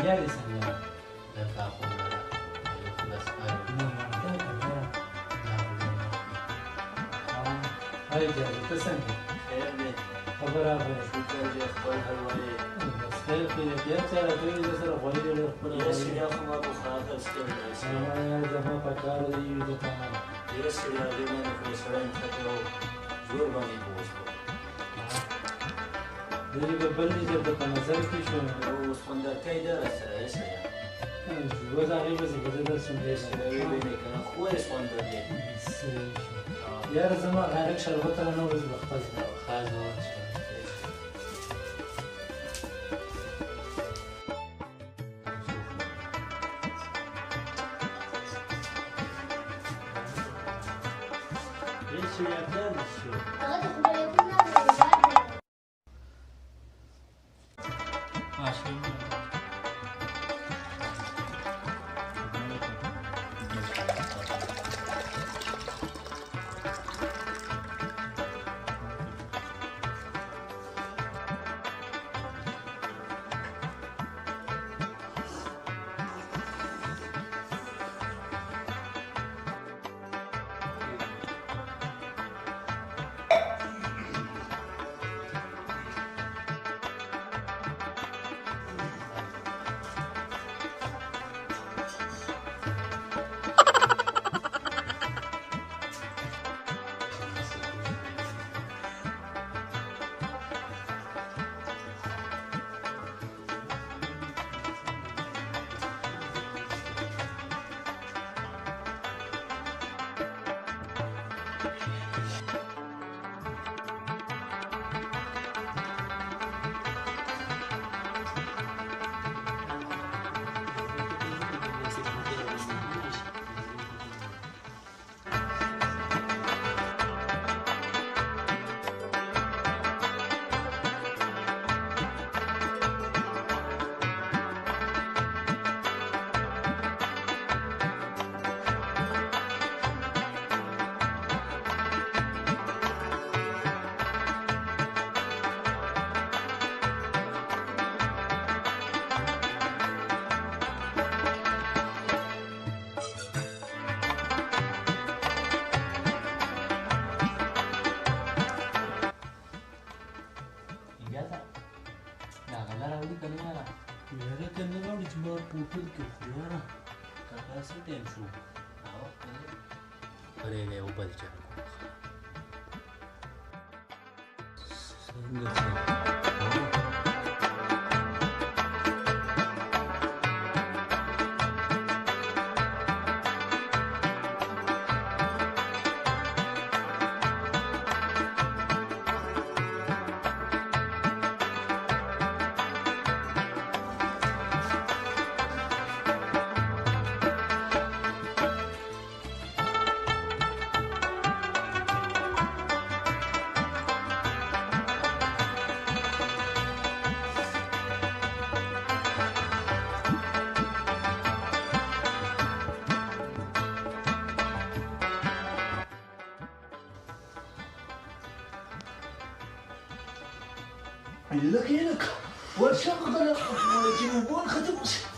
يالي سنة لا تأخذ لا يخلص هاي جاري تسنى خير دي خبر آخر شكرا دي أخبار هالوالي بس خير خير يا ترى توي جسر غويل ولا خبر يسري أخو ما بخاطر استمع يا زما فكار دي يجتمع يسري هذه ما نخلص سلام فترة زور باني بوسطو دي قبل لي جد نظر کی شو او سپندر کای درس يسري وزا غي بس بدل سمجه يسري بيني كان خو سپندر دي يا زما غيرك شربت انا بس بختار خاز شو يا كلام شو ماشي یاره کنه راوړي چې ما پوټل کې خو یاره کاکا څه ټایم شو پرېږه یو بل چل څنګه چې لك ورشق غلق جنوبون ختم